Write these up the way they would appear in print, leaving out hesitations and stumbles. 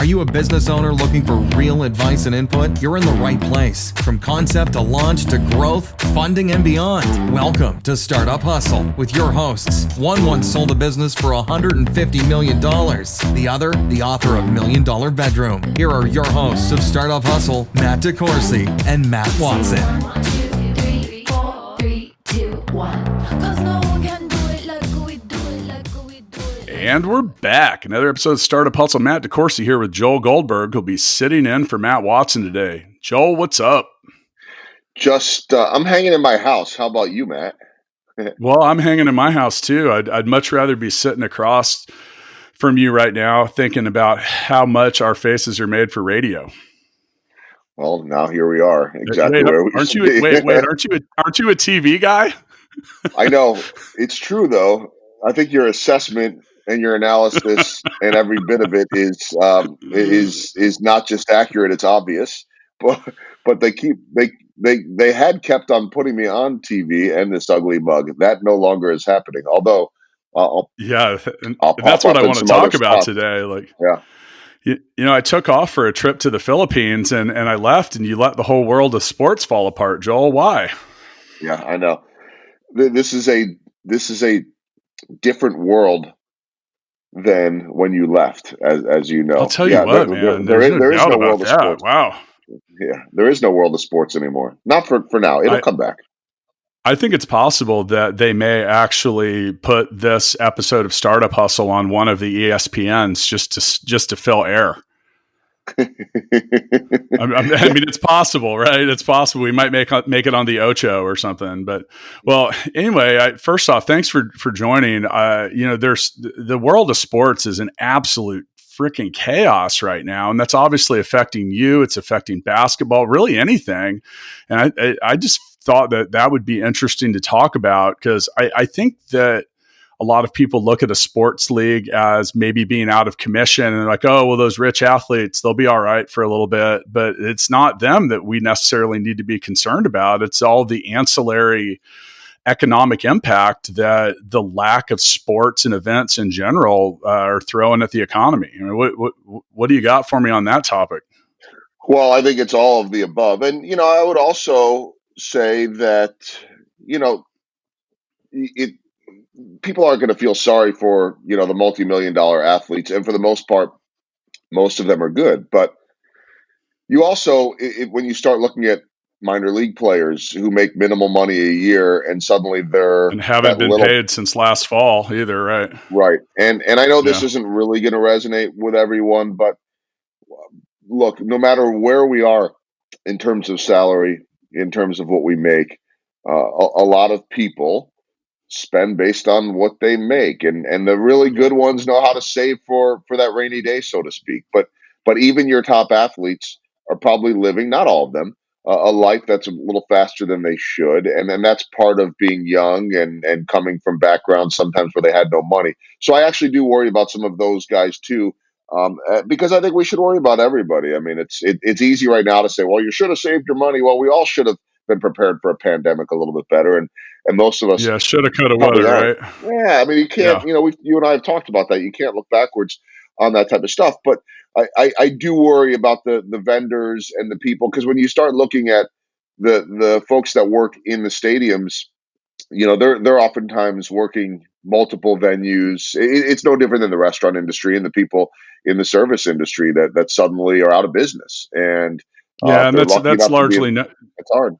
Are you a business owner looking for real advice and input? You're in the right place. From concept to launch to growth, funding, and beyond. Welcome to Startup Hustle with your hosts. One once sold a business for $150 million. The other, the author of $1 Million Bedroom. Here are your hosts of Startup Hustle, Matt DeCoursey and Matt Watson. 1, 2, 3, 4, 3, 2, 1. 'Cause no one can do it like we do it, like we do it. And we're back. Another episode of Startup Hustle. Matt DeCoursey here with Joel Goldberg, who'll be sitting in for Matt Watson today. Joel, what's up? Just, I'm hanging in my house. How about you, Matt? Well, I'm hanging in my house too. I'd much rather be sitting across from you right now, thinking about how much our faces are made for radio. Well, now here we are. Exactly Wait, where we aren't should you? be. Wait, aren't you a TV guy? I know it's true, though. I think your assessment and your analysis and every bit of it is not just accurate; it's obvious. But they had kept on putting me on TV and this ugly mug. That no longer is happening. Although, I'll And pop that's what up I in want to some other talk about stuff. today. Like, Yeah. you know, I took off for a trip to the Philippines and I left, and you let the whole world of sports fall apart. Joel, why? Yeah, I know. This is a different world than when you left, as you know. I'll tell you what, man. There's no there is doubt no about world of that. sports. Wow. Yeah, there is no world of sports anymore. Not for now. It'll come back. I think it's possible that they may actually put this episode of Startup Hustle on one of the ESPNs just to fill air. I mean, it's possible, right? It's possible we might make it on the Ocho or something. But well, anyway, first off, thanks for joining. You know, there's the world of sports is an absolute freaking chaos right now, and that's obviously affecting you. It's affecting basketball, really anything. And I just thought that would be interesting to talk about, because I think that a lot of people look at a sports league as maybe being out of commission and like, oh, well, those rich athletes, they'll be all right for a little bit, but it's not them that we necessarily need to be concerned about. It's all the ancillary economic impact that the lack of sports and events in general are throwing at the economy. I mean, what do you got for me on that topic? Well, I think it's all of the above. And, I would also say that, people aren't going to feel sorry for, the multi-million-dollar athletes. And for the most part, most of them are good. But you also, when you start looking at minor league players who make minimal money a year and suddenly they're and haven't been paid since last fall either, right? Right. And I know this isn't really going to resonate with everyone, but look, no matter where we are in terms of salary, in terms of what we make, a lot of people spend based on what they make, and the really good ones know how to save for that rainy day, so to speak. But even your top athletes are probably living, not all of them, a life that's a little faster than they should, and then that's part of being young and coming from backgrounds sometimes where they had no money. So I actually do worry about some of those guys too. Because I think we should worry about everybody. I mean, it's easy right now to say, well, you should have saved your money. Well, we all should have been prepared for a pandemic a little bit better, and most of us, shoulda, coulda, woulda, right? Yeah, I mean, you can't. You and I have talked about that. You can't look backwards on that type of stuff. But I do worry about the vendors and the people, because when you start looking at the folks that work in the stadiums, they're oftentimes working multiple venues. It's no different than the restaurant industry and the people in the service industry that suddenly are out of business. And and that's largely it's hard.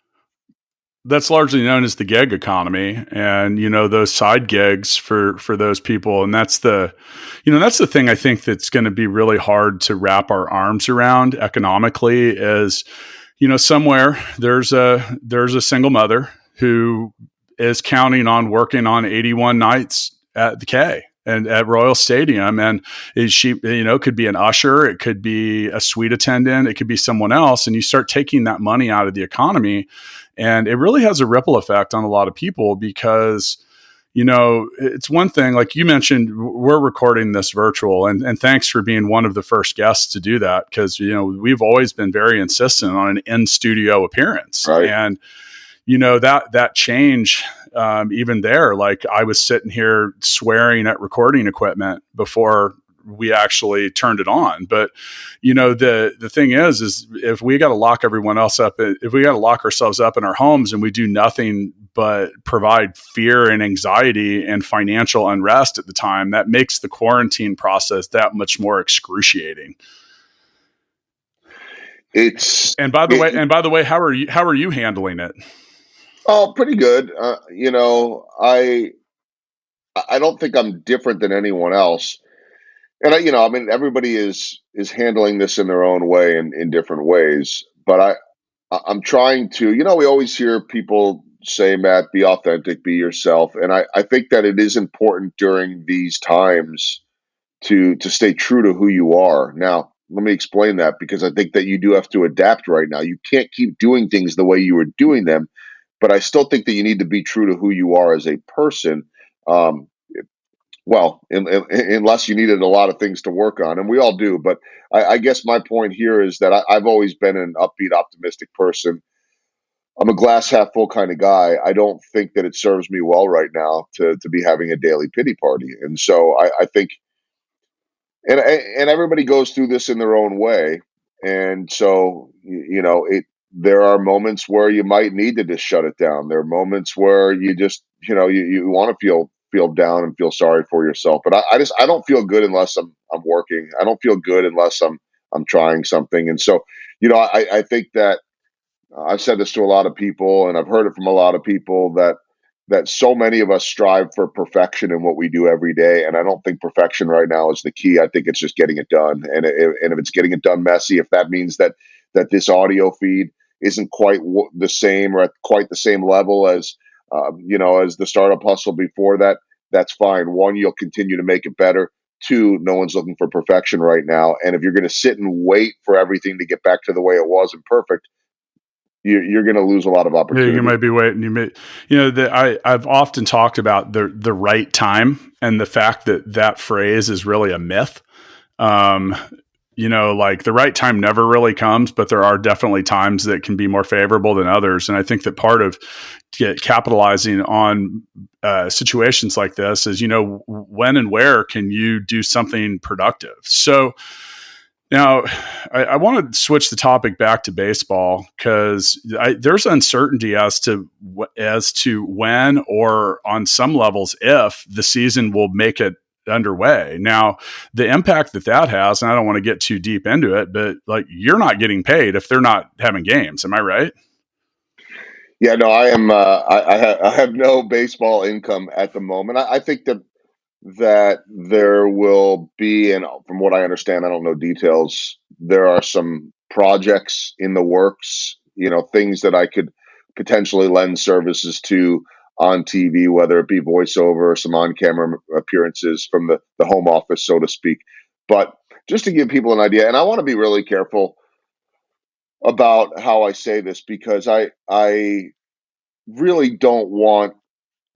That's largely known as the gig economy, and those side gigs for those people. And that's the thing I think that's going to be really hard to wrap our arms around economically is, somewhere there's a single mother who is counting on working on 81 nights at the K and at Royal Stadium. And she, could be an usher, it could be a suite attendant, it could be someone else. And you start taking that money out of the economy, and it really has a ripple effect on a lot of people, because, it's one thing, like you mentioned, we're recording this virtual, and thanks for being one of the first guests to do that. Cause we've always been very insistent on an in-studio appearance. Right. And, that change, even there, like I was sitting here swearing at recording equipment before we actually turned it on. But the thing is if we got to lock everyone else up, if we got to lock ourselves up in our homes and we do nothing but provide fear and anxiety and financial unrest at the time, that makes the quarantine process that much more excruciating. And by the way, how are you handling it? Oh, pretty good. I don't think I'm different than anyone else. And I mean, everybody is handling this in their own way and in different ways. But I'm trying to, we always hear people say, Matt, be authentic, be yourself. And I think that it is important during these times to stay true to who you are. Now, let me explain that, because I think that you do have to adapt right now. You can't keep doing things the way you were doing them, but I still think that you need to be true to who you are as a person. Um, unless you needed a lot of things to work on, and we all do. But I guess my point here is that I've always been an upbeat, optimistic person. I'm a glass half full kind of guy. I don't think that it serves me well right now to be having a daily pity party. And so I think, and everybody goes through this in their own way. And so, there are moments where you might need to just shut it down. There are moments where you just, you want to feel down and feel sorry for yourself. But I don't feel good unless I'm working. I don't feel good unless I'm trying something. And so, I think that I've said this to a lot of people, and I've heard it from a lot of people that so many of us strive for perfection in what we do every day. And I don't think perfection right now is the key. I think it's just getting it done. And if it's getting it done messy, if that means that this audio feed isn't quite the same or at quite the same level as as the startup hustle before that, that's fine. One, you'll continue to make it better. Two, no one's looking for perfection right now. And if you're going to sit and wait for everything to get back to the way it was and perfect, you're going to lose a lot of opportunity. Yeah, you might be waiting. I've often talked about the right time, and the fact that phrase is really a myth. Like the right time never really comes, but there are definitely times that can be more favorable than others. And I think that part of capitalizing on situations like this is, when and where can you do something productive? So now I want to switch the topic back to baseball, because there's uncertainty as to when, or on some levels, if the season will make it underway. Now, the impact that has, and I don't want to get too deep into it, but like, you're not getting paid if they're not having games. Am I right? Yeah, no, I am. I have no baseball income at the moment. I think that there will be, and from what I understand, I don't know details, there are some projects in the works, things that I could potentially lend services to on TV, whether it be voiceover or some on-camera appearances from the home office, so to speak. But just to give people an idea, and I want to be really careful about how I say this, because I really don't want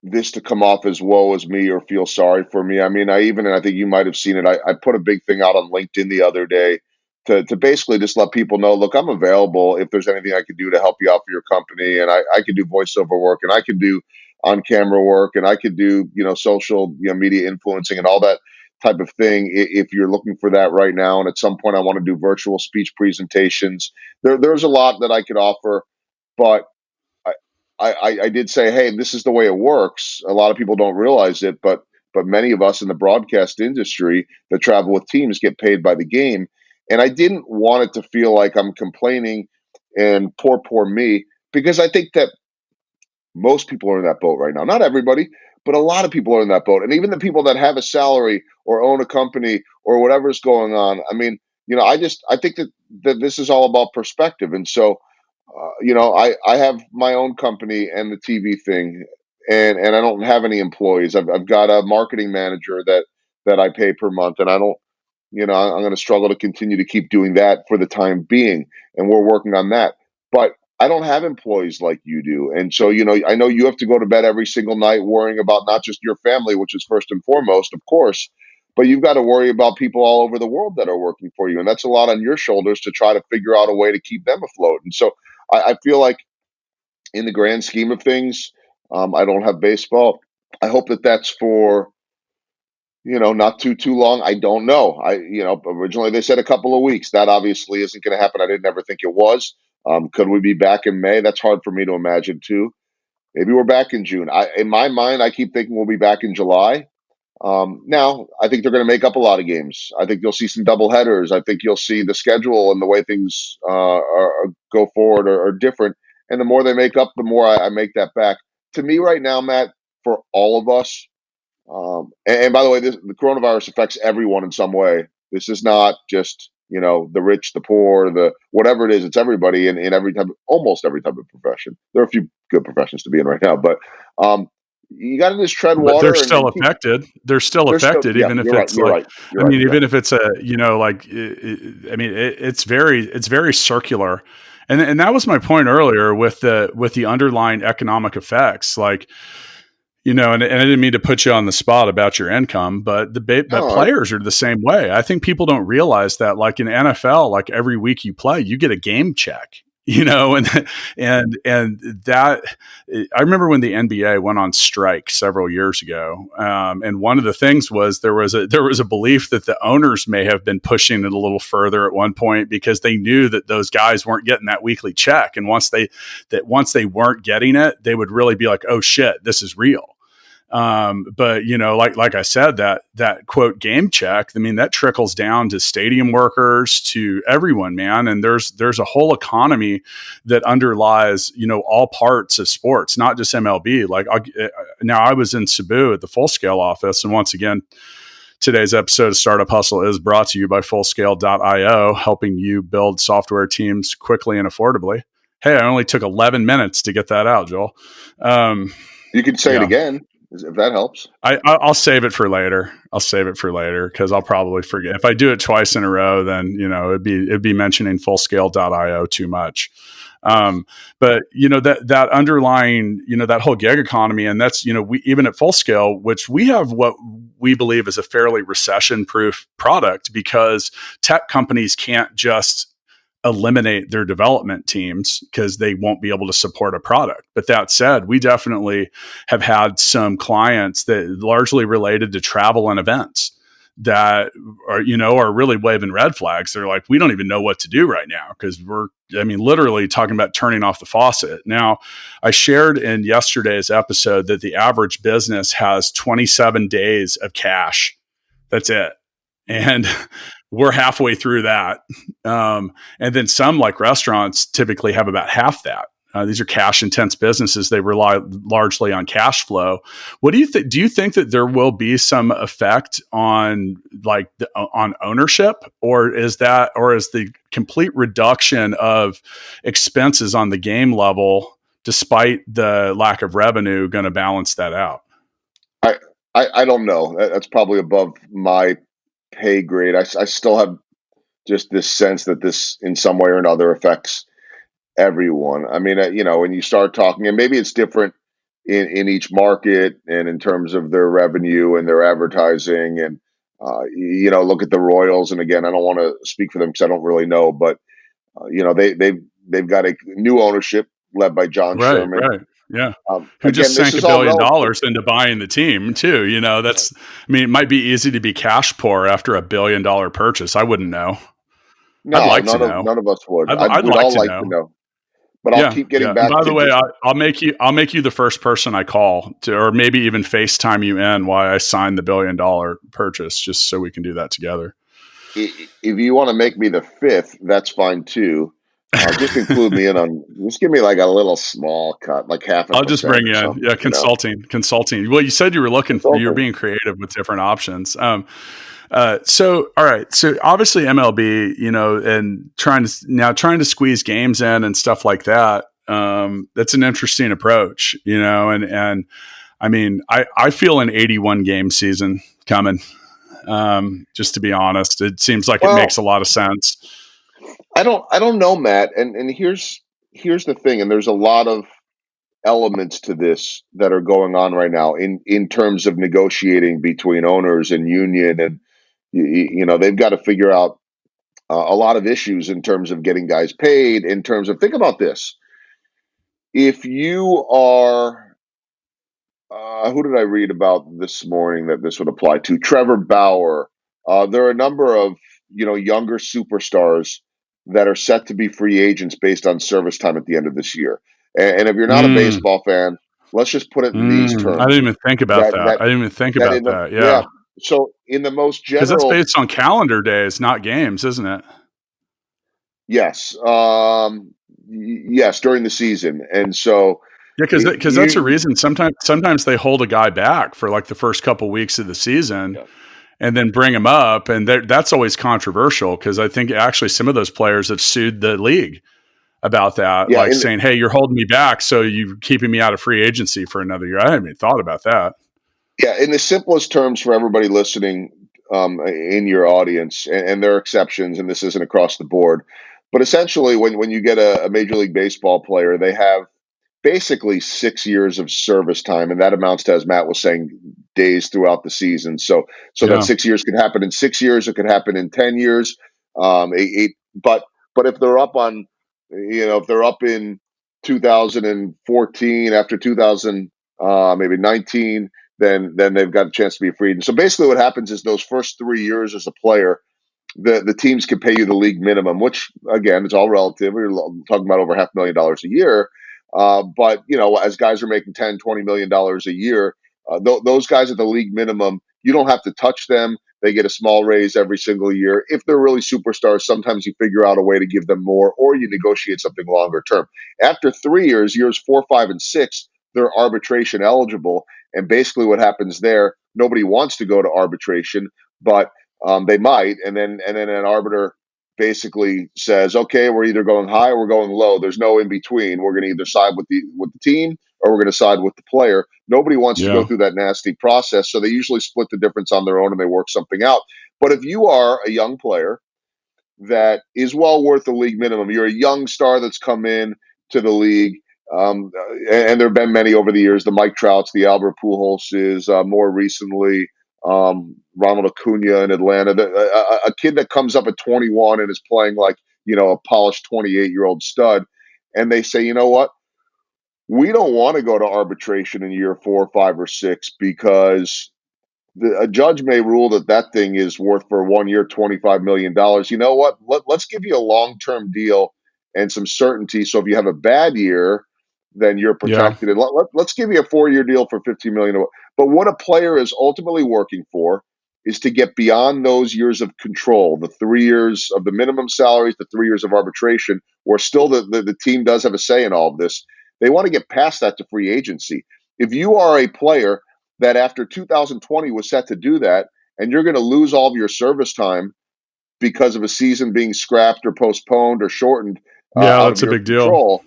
this to come off as woe as me or feel sorry for me. I mean, and I think you might have seen it. I put a big thing out on LinkedIn the other day to basically just let people know, look, I'm available if there's anything I could do to help you out for your company. And I could do voiceover work, and I could do on camera work, and I could do, social, media influencing and all that type of thing. If you're looking for that right now. And at some point I want to do virtual speech presentations. There's a lot that I could offer, but I did say, hey, this is the way it works. A lot of people don't realize it, but many of us in the broadcast industry that travel with teams get paid by the game. And I didn't want it to feel like I'm complaining and poor me, because I think that most people are in that boat right now. Not everybody, but a lot of people are in that boat. And even the people that have a salary or own a company or whatever's going on. I mean, I think that this is all about perspective. And so, I have my own company and the TV thing, and I don't have any employees. I've got a marketing manager that I pay per month, and I don't, I'm going to struggle to continue to keep doing that for the time being, and we're working on that. But I don't have employees like you do, and so I know you have to go to bed every single night worrying about not just your family, which is first and foremost, of course, but you've got to worry about people all over the world that are working for you, and that's a lot on your shoulders to try to figure out a way to keep them afloat. And so I feel like, in the grand scheme of things, I don't have baseball. I hope that that's for not too long. I don't know. Originally they said a couple of weeks. That obviously isn't going to happen. I didn't ever think it was. Could we be back in May? That's hard for me to imagine too. Maybe we're back in June. In my mind, I keep thinking we'll be back in July. Now, I think they're going to make up a lot of games. I think you'll see some double headers. I think you'll see the schedule and the way things go forward are different. And the more they make up, the more I make that back. To me, right now, Matt, for all of us, and by the way, the coronavirus affects everyone in some way. This is not just the rich, the poor, the whatever it is. It's everybody in every type, almost every type of profession. There are a few good professions to be in right now, but you got to just tread But they're water still keep. affected. They're still They're still, affected, yeah. even if You're right. it's You're like, right. You're right. even if it's it's very circular. And that was my point earlier with the underlying economic effects. Like, and I didn't mean to put you on the spot about your income, but but players are the same way. I think people don't realize that, like in NFL, like every week you play, you get a game check, and that I remember when the NBA went on strike several years ago. And one of the things was there was a belief that the owners may have been pushing it a little further at one point because they knew that those guys weren't getting that weekly check. And once they weren't getting it, they would really be like, oh shit, this is real. But like I said, that quote game check, I mean, that trickles down to stadium workers, to everyone, man. And there's a whole economy that underlies, all parts of sports, not just MLB. Like now I was in Cebu at the Full Scale office. And once again, today's episode of Startup Hustle is brought to you by Fullscale.io, helping you build software teams quickly and affordably. Hey, I only took 11 minutes to get that out, Joel. You can say it again, if that helps. I'll save it for later. Because I'll probably forget. If I do it twice in a row, then it'd be mentioning Fullscale.io too much. But that underlying, that whole gig economy, and that's, we even at Full Scale, which we have what we believe is a fairly recession-proof product, because tech companies can't just eliminate their development teams because they won't be able to support a product. But that said, we definitely have had some clients that largely related to travel and events that are really waving red flags. They're like, we don't even know what to do right now because we're literally talking about turning off the faucet. Now, I shared in yesterday's episode that the average business has 27 days of cash. That's it. And we're halfway through that. And then some, like restaurants, typically have about half that. These are cash intense businesses. They rely largely on cash flow. What do you think? Do you think that there will be some effect on on ownership, or is the complete reduction of expenses on the game level, despite the lack of revenue, going to balance that out? I don't know. That's probably above my pay grade. I still have just this sense that this in some way or another affects everyone. I mean, when you start talking, and maybe it's different in each market and in terms of their revenue and their advertising, and look at the Royals. And again, I don't want to speak for them because I don't really know, but they've got a new ownership led by John Sherman. Right. Yeah. Who just sank $1 billion into buying the team too. It might be easy to be cash poor after $1 billion purchase. I wouldn't know. No, I'd like to know. None of us would. I'd we'd like all to like know. to know. But I'll keep getting back. And by the way, I'll make you the first person I call to, or maybe even FaceTime you in why I signed the $1 billion purchase, just so we can do that together. If you want to make me the fifth, that's fine too. Just include me in on. Just give me like a little small cut, like half. I'll just bring you in. Yeah, consulting. Well, you said you were you were being creative with different options. So all right. So obviously MLB, and trying to squeeze games in and stuff like that. That's an interesting approach, and I mean, I feel an 81 game season coming. Just to be honest, it seems like it makes a lot of sense. I don't know, Matt. And here's the thing. And there's a lot of elements to this that are going on right now in terms of negotiating between owners and union, and they've got to figure out a lot of issues in terms of getting guys paid. In terms of, think about this: if you are who did I read about this morning that this would apply to? Trevor Bauer. There are a number of younger superstars that are set to be free agents based on service time at the end of this year. And if you're not a Mm, baseball fan, let's just put it in these I terms. didn't even think about That that. that I didn't even think that about in the that. yeah. Yeah. So in the most Because that's general, based on calendar days, not games, isn't it? yes, yes, during the season, and so Yeah, because that's a you reason. Sometimes they hold a guy back for like the first couple weeks of the season, yeah. and then bring him up, and that's always controversial because I think actually some of those players have sued the league about that, Yeah, like saying, "Hey, you're holding me back, so you're keeping me out of free agency for another year." I hadn't even thought about that. Yeah, in the simplest terms for everybody listening in your audience, and there are exceptions, and this isn't across the board, but essentially, when you get a Major League Baseball player, they have basically 6 years of service time, and that amounts to, as Matt was saying, days throughout the season. So that Yeah, 6 years could happen in 6 years, it could happen in 10 years. But if they're up on, if they're up in 2014 after 2000, maybe 19, then they've got a chance to be a free agent. So basically, what happens is those first 3 years as a player, the teams can pay you the league minimum, which again, it's all relative. We're talking about over $500,000 a year. But as guys are making $10-20 million a year, those guys at the league minimum, you don't have to touch them. They get a small raise every single year. If they're really superstars, sometimes you figure out a way to give them more, or you negotiate something longer term. After 3 years, years 4, 5, and 6, they're arbitration eligible. And basically, what happens there? Nobody wants to go to arbitration, but they might, and then an arbiter basically says, "Okay, we're either going high or we're going low. There's no in between. We're going to either side with the team or we're going to side with the player." Nobody wants to go yeah, through that nasty process, so they usually split the difference on their own and they work something out. But if you are a young player that is well worth the league minimum, you're a young star that's come in to the league. And there have been many over the years, the Mike Trouts, the Albert Pujols, more recently, Ronald Acuna in Atlanta. A kid that comes up at 21 and is playing like, a polished 28-year-old stud. And they say, you know what? We don't want to go to arbitration in year 4, 5, or 6 because a judge may rule that thing is worth for 1 year $25 million. You know what? Let's give you a long-term deal and some certainty. So if you have a bad year, then you're yeah, protected. And let's give you a 4-year deal for $15 million. But what a player is ultimately working for is to get beyond those years of control, the 3 years of the minimum salaries, the 3 years of arbitration, where still the team does have a say in all of this. They want to get past that to free agency. If you are a player that after 2020 was set to do that, and you're going to lose all of your service time because of a season being scrapped or postponed or shortened yeah. out of That's a your big deal. control,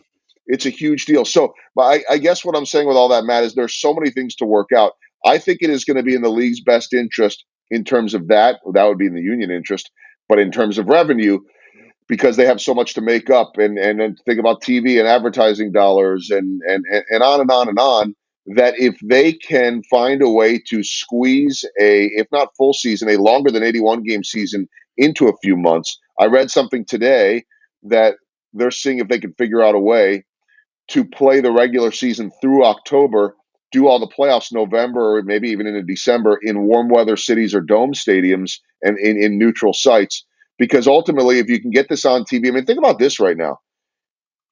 it's a huge deal. So I guess what I'm saying with all that, Matt, is there's so many things to work out. I think it is going to be in the league's best interest in terms of that. That would be in the union interest, but in terms of revenue, because they have so much to make up, and then think about TV and advertising dollars and on and on and on, that if they can find a way to squeeze if not full season, a longer than 81 game season into a few months. I read something today that they're seeing if they can figure out a way to play the regular season through October, do all the playoffs November or maybe even into December in warm weather cities or dome stadiums and in neutral sites. Because ultimately, if you can get this on TV, I mean, think about this right now.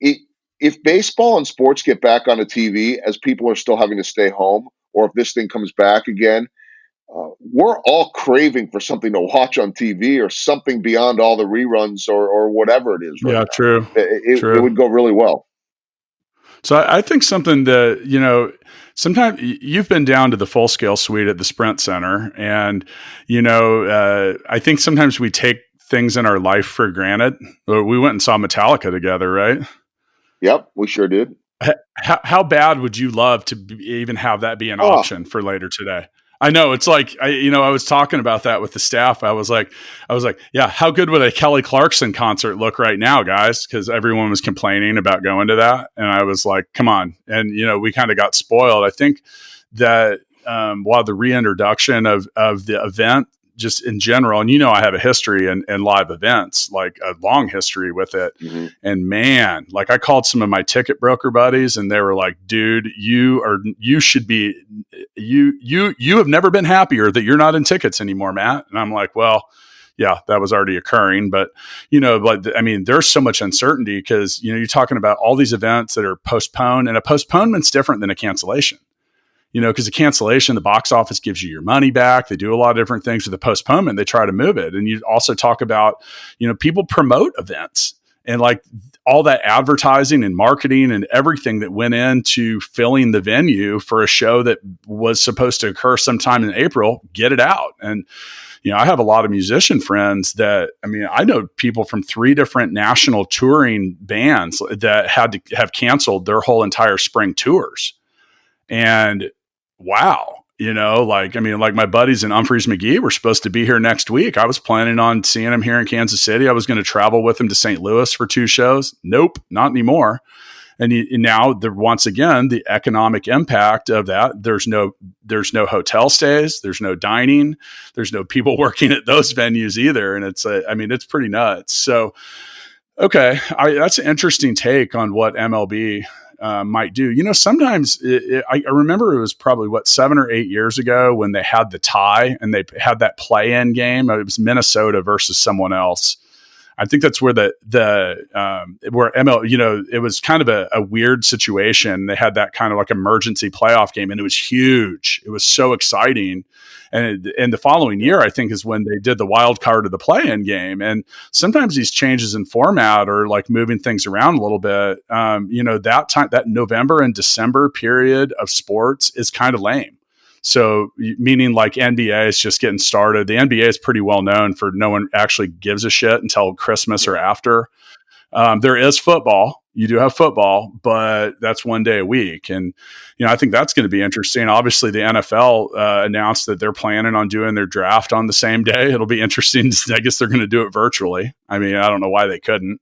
If baseball and sports get back on the TV as people are still having to stay home, or if this thing comes back again, we're all craving for something to watch on TV or something beyond all the reruns or whatever it is right Yeah, now. true, It true. would go really well. So I think something that, sometimes you've been down to the full scale suite at the Sprint Center. And, I think sometimes we take things in our life for granted. We went and saw Metallica together, right? Yep, we sure did. How bad would you love to even have that be an Oh, option for later today? I know it's like, I was talking about that with the staff. I was like, yeah, how good would a Kelly Clarkson concert look right now, guys? Because everyone was complaining about going to that. And I was like, come on. And, we kind of got spoiled. I think that while the reintroduction of the event just in general. And I have a history in live events, like a long history with it. Mm-hmm. And man, like I called some of my ticket broker buddies, and they were like, "Dude, you have never been happier that you're not in tickets anymore, Matt." And I'm like, "Well, yeah, that was already occurring, but I mean, there's so much uncertainty because you're talking about all these events that are postponed, and a postponement's different than a cancellation." Because a cancellation, the box office gives you your money back. They do a lot of different things with the postponement. They try to move it. And you also talk about, people promote events and like all that advertising and marketing and everything that went into filling the venue for a show that was supposed to occur sometime in April, get it out. And, I have a lot of musician friends that, I know people from 3 different national touring bands that had to have canceled their whole entire spring tours. And wow, like my buddies in Humphreys McGee were supposed to be here next week. I was planning on seeing them here in Kansas City. I was going to travel with them to St. Louis for 2 shows. Nope, not anymore. And now once again, the economic impact of that, there's no hotel stays, there's no dining, there's no people working at those venues either. And it's pretty nuts. So, okay. That's an interesting take on what MLB might do. Sometimes I remember it was probably 7 or 8 years ago when they had the tie and they had that play-in game. It was Minnesota versus someone else. I think that's where where ML, it was kind of a weird situation. They had that kind of like emergency playoff game, and it was huge. It was so exciting. And the following year, I think, is when they did the wild card of the play-in game. And sometimes these changes in format or like moving things around a little bit, that November and December period of sports is kind of lame. So meaning like NBA is just getting started. The NBA is pretty well known for no one actually gives a shit until Christmas or after. There is football. You do have football, but that's 1 day a week. And, I think that's going to be interesting. Obviously, the NFL announced that they're planning on doing their draft on the same day. It'll be interesting. I guess they're going to do it virtually. I don't know why they couldn't.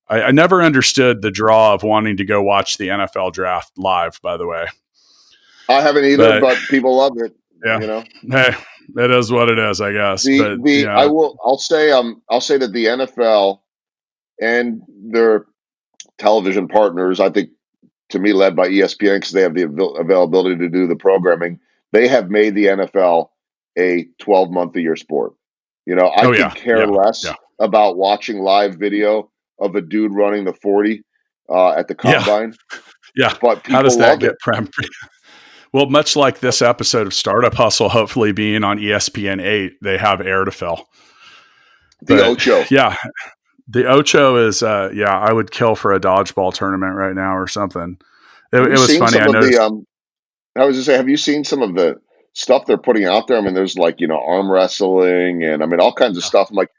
I never understood the draw of wanting to go watch the NFL draft live, by the way. I haven't either, but people love it. Yeah. Hey, it is what it is, I guess. I'll say that the NFL and their television partners, I think, to me, led by ESPN, because they have the availability to do the programming, they have made the NFL a 12-month-a-year sport. I could care less about watching live video of a dude running the 40 at the combine. Yeah. But people how does that get it. Well, much like this episode of Startup Hustle, hopefully being on ESPN 8, they have air to fill. The Ocho. Yeah. The Ocho is, I would kill for a dodgeball tournament right now or something. It was funny. I noticed. I was just saying, have you seen some of the stuff they're putting out there? There's like, arm wrestling and all kinds of stuff. I'm like,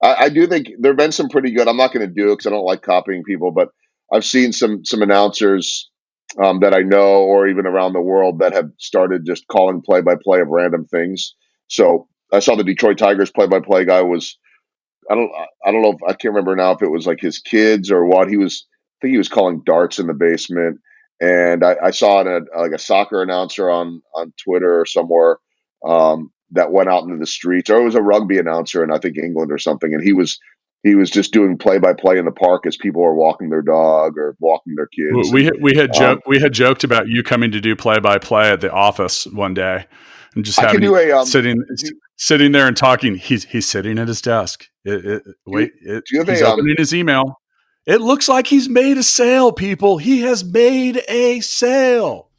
I do think there have been some pretty good. I'm not going to do it because I don't like copying people, but I've seen some announcers that I know, or even around the world, that have started just calling play-by-play of random things. So I saw the Detroit Tigers play-by-play guy was, I don't know if I can't remember now if it was like his kids or what. I think he was calling darts in the basement. And I saw a soccer announcer on Twitter or somewhere that went out into the streets, or it was a rugby announcer in I think England or something, and he was just doing play-by-play in the park as people are walking their dog or walking their kids. We had joked about you coming to do play-by-play at the office one day, and just having sitting there and talking. He's sitting at his desk. He's opening his email. It looks like he's made a sale, people. He has made a sale.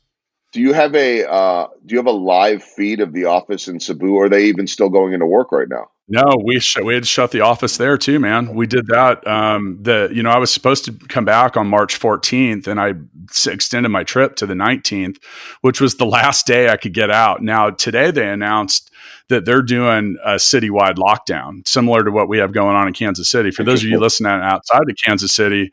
Do you have a live feed of the office in Cebu? Or are they even still going into work right now? No, we had shut the office there too, man. We did that. I was supposed to come back on March 14th, and I extended my trip to the 19th, which was the last day I could get out. Now, today they announced that they're doing a citywide lockdown, similar to what we have going on in Kansas City. For those of you listening outside of Kansas City,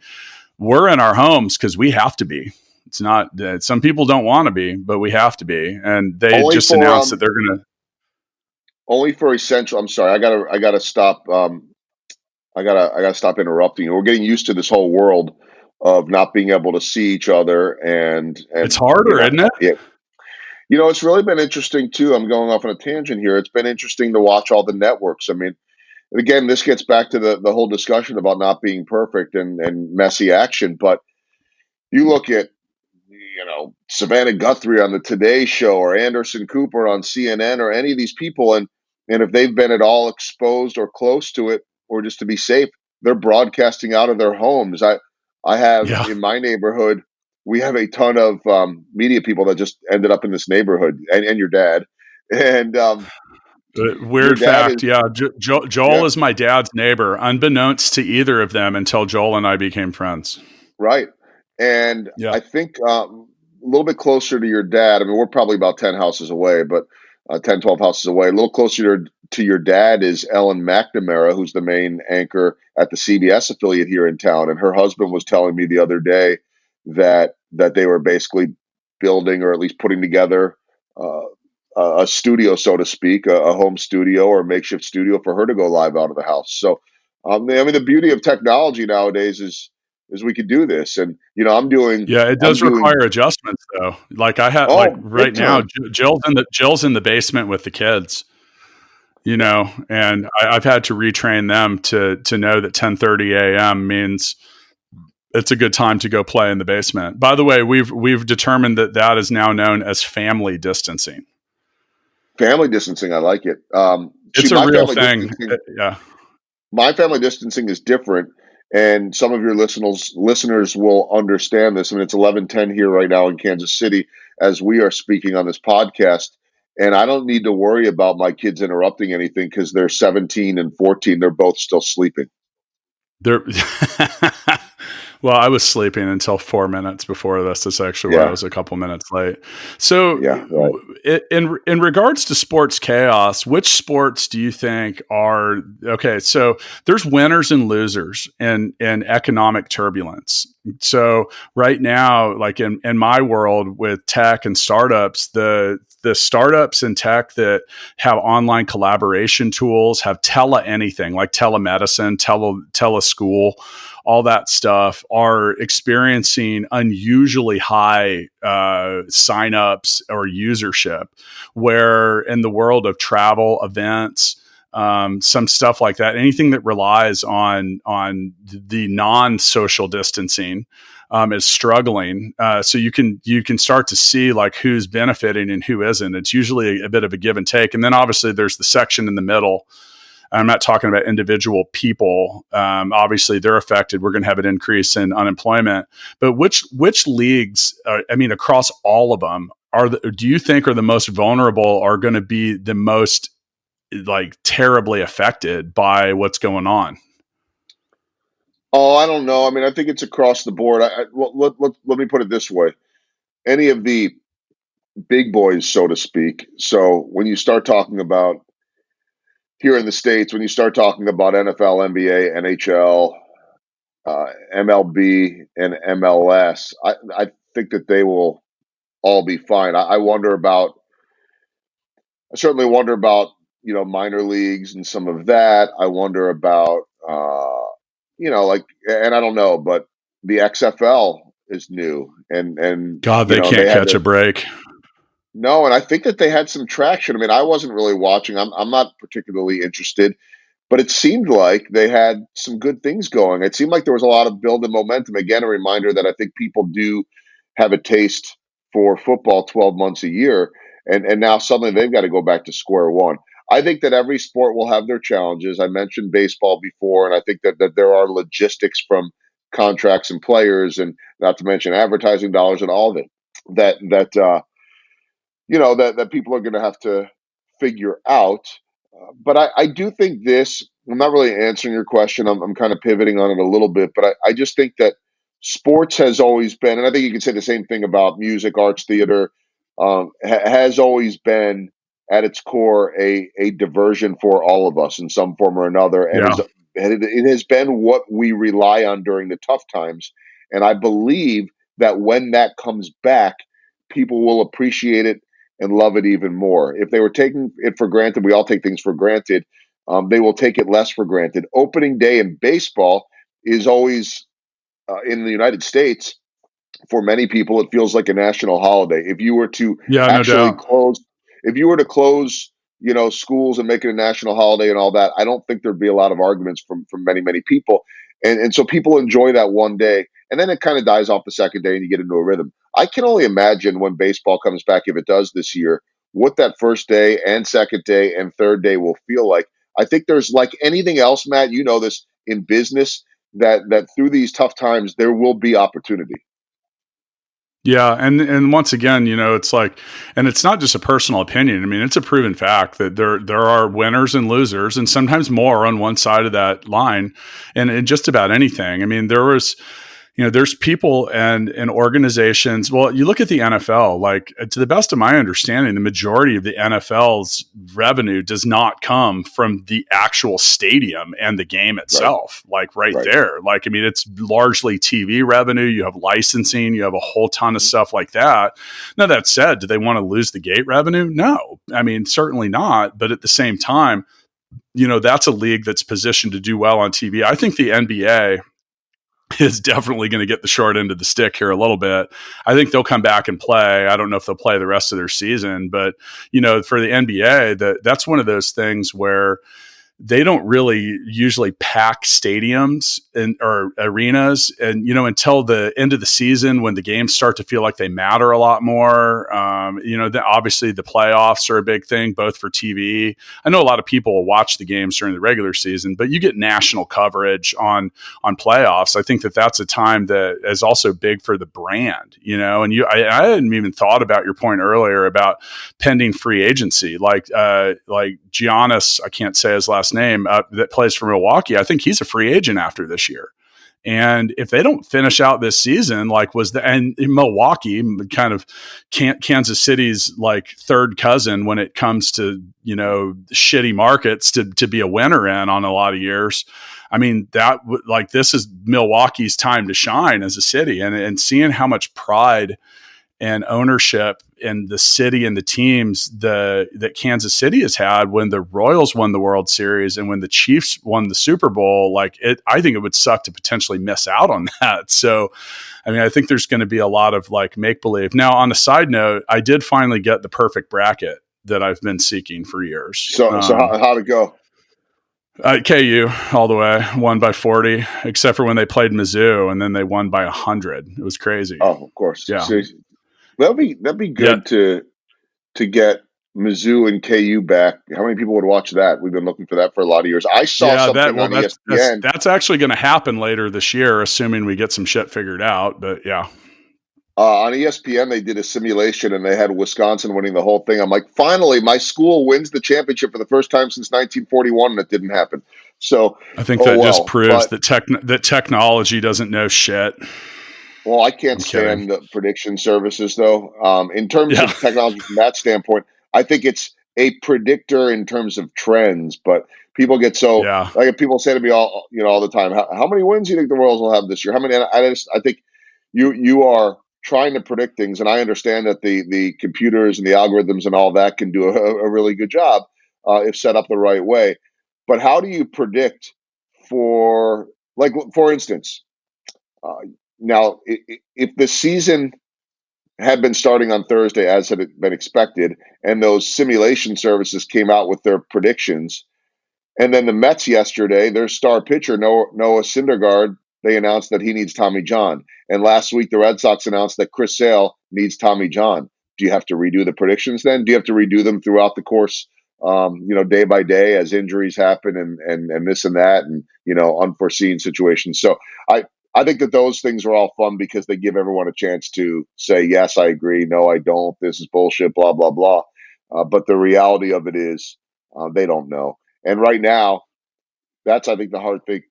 we're in our homes because we have to be. It's not that some people don't want to be, but we have to be. And they just announced that they're going to. Only for essential. I'm sorry. I gotta stop. I gotta stop interrupting. We're getting used to this whole world of not being able to see each other, and it's harder, isn't it? It's really been interesting too. I'm going off on a tangent here. It's been interesting to watch all the networks. I mean, again, this gets back to the whole discussion about not being perfect and messy action. But you look at, Savannah Guthrie on the Today Show or Anderson Cooper on CNN or any of these people, and if they've been at all exposed or close to it, or just to be safe, they're broadcasting out of their homes. I have Yeah. in my neighborhood, we have a ton of media people that just ended up in this neighborhood, and your dad, and your Weird dad is fact. Yeah. Joel yeah. is my dad's neighbor, unbeknownst to either of them until Joel and I became friends. Right. And Yeah. I think a little bit closer to your dad. I mean, we're probably about 10 houses away, but 10, 12 houses away. A little closer to your dad is Ellen McNamara, who's the main anchor at the CBS affiliate here in town. And her husband was telling me the other day that they were basically building, or at least putting together, uh, a studio, so to speak, a home studio or a makeshift studio for her to go live out of the house. So, I mean, the beauty of technology nowadays is we could do this. And Yeah, it I'm does doing require adjustments though. Like I had, like oh, right big now, time. Jill's in the basement with the kids, and I've had to retrain them to know that 10:30 a.m. means it's a good time to go play in the basement. By the way, we've determined that is now known as family distancing. Family distancing, I like it. See, It's a real thing. Yeah. my family distancing is different, and some of your listeners will understand this. I mean, it's 11:10 here right now in Kansas City as we are speaking on this podcast, and I don't need to worry about my kids interrupting anything because they're 17 and 14. They're both still sleeping. There. Well, I was sleeping until 4 minutes before this. That's actually why I Yeah, was a couple minutes late. So, yeah, right. in regards to sports chaos, which sports do you think are okay? So, there's winners and losers in economic turbulence. So, right now, like in my world with tech and startups, the startups in tech that have online collaboration tools, have anything like telemedicine, teleschool, all that stuff, are experiencing unusually high signups or usership. Where in the world of travel, events, some stuff like that, anything that relies on the non-social distancing is struggling. So you can start to see like who's benefiting and who isn't. It's usually a bit of a give and take, and then obviously there's the section in the middle. I'm not talking about individual people. Obviously, they're affected. We're going to have an increase in unemployment. But which leagues? I mean, across all of them, do you think are the most vulnerable? Are going to be the most like terribly affected by what's going on? Oh, I don't know. I mean, I think it's across the board. Well, let me put it this way: any of the big boys, so to speak. So when you start talking about here in the States, when you start talking about NFL, NBA, NHL, MLB, and MLS, I think that they will all be fine. I certainly wonder about, minor leagues and some of that. I wonder about, like, and I don't know, but the XFL is new, and God, they they can't had catch to. a break. No, and I think that they had some traction. I mean, I wasn't really watching. I'm not particularly interested, but it seemed like they had some good things going. It seemed like there was a lot of build and momentum. Again, a reminder that I think people do have a taste for football 12 months a year, and now suddenly they've got to go back to square one. I think that every sport will have their challenges. I mentioned baseball before, and I think that there are logistics from contracts and players, and not to mention advertising dollars and all of it that people are going to have to figure out. But I do think this. I'm not really answering your question. I'm kind of pivoting on it a little bit, but I just think that sports has always been, and I think you can say the same thing about music, arts, theater, has always been at its core a diversion for all of us in some form or another, and Yeah. it has been what we rely on during the tough times. And I believe that when that comes back, people will appreciate it and love it even more. If they were taking it for granted, we all take things for granted. They will take it less for granted. Opening day in baseball is always in the United States for many people, it feels like a national holiday. If you were to Yeah, no actually doubt. close, if you were to close, schools and make it a national holiday and all that, I don't think there'd be a lot of arguments from many people. And so people enjoy that one day, and then it kind of dies off the second day, and you get into a rhythm. I can only imagine when baseball comes back, if it does this year, what that first day and second day and third day will feel like. I think there's, like anything else, Matt, you know this in business, that through these tough times there will be opportunity. Yeah, and once again, it's like, and it's not just a personal opinion. I mean, it's a proven fact that there are winners and losers, and sometimes more on one side of that line, and in just about anything. I mean, there's people and organizations. Well, you look at the NFL, like, to the best of my understanding, the majority of the NFL's revenue does not come from the actual stadium and the game itself, right there. Like, I mean, it's largely TV revenue. You have licensing, you have a whole ton of stuff like that. Now, that said, do they want to lose the gate revenue? No, I mean, certainly not. But at the same time, that's a league that's positioned to do well on TV. I think the NBA is definitely going to get the short end of the stick here a little bit. I think they'll come back and play. I don't know if they'll play the rest of their season, but for the NBA, that's one of those things where they don't really usually pack stadiums or arenas, and until the end of the season, when the games start to feel like they matter a lot more. Obviously the playoffs are a big thing, both for TV. I know a lot of people will watch the games during the regular season, but you get national coverage on playoffs. I think that's a time that is also big for the brand. And I hadn't even thought about your point earlier about pending free agency, like Giannis. I can't say his last name, that plays for Milwaukee. I think he's a free agent after this year. And if they don't finish out this season, and in Milwaukee, kind of Kansas City's like third cousin when it comes to, shitty markets to be a winner in on a lot of years. I mean, this is Milwaukee's time to shine as a city, and seeing how much pride and ownership in the city and the teams that Kansas City has had when the Royals won the World Series and when the Chiefs won the Super Bowl, I think it would suck to potentially miss out on that. So, I mean, I think there's going to be a lot of make believe. Now, on a side note, I did finally get the perfect bracket that I've been seeking for years. So how'd it go? KU all the way, won by 40, except for when they played Mizzou, and then they won by 100. It was crazy. Oh, of course. Yeah. So, that'd be good to get Mizzou and KU back. How many people would watch that? We've been looking for that for a lot of years. I saw something on ESPN. That's actually going to happen later this year, assuming we get some shit figured out. But yeah. On ESPN, they did a simulation, and they had Wisconsin winning the whole thing. I'm like, finally, my school wins the championship for the first time since 1941, and it didn't happen. So I think that just proves that technology doesn't know shit. Well, I can't stand the prediction services, though. In terms of technology from that standpoint, I think it's a predictor in terms of trends. But people get like people say to me all the time, how many wins do you think the Royals will have this year? How many? I think you are trying to predict things, and I understand that the computers and the algorithms and all that can do a really good job if set up the right way. But how do you predict for instance? Now, if the season had been starting on Thursday as had been expected, and those simulation services came out with their predictions, and then the Mets yesterday, their star pitcher, Noah Syndergaard, they announced that he needs Tommy John. And last week, the Red Sox announced that Chris Sale needs Tommy John. Do you have to redo the predictions then? Do you have to redo them throughout the course, day by day as injuries happen and this and that and, unforeseen situations? So I think that those things are all fun because they give everyone a chance to say, yes, I agree. No, I don't. This is bullshit, blah, blah, blah. But the reality of it is they don't know. And right now, that's, I think, the hard thing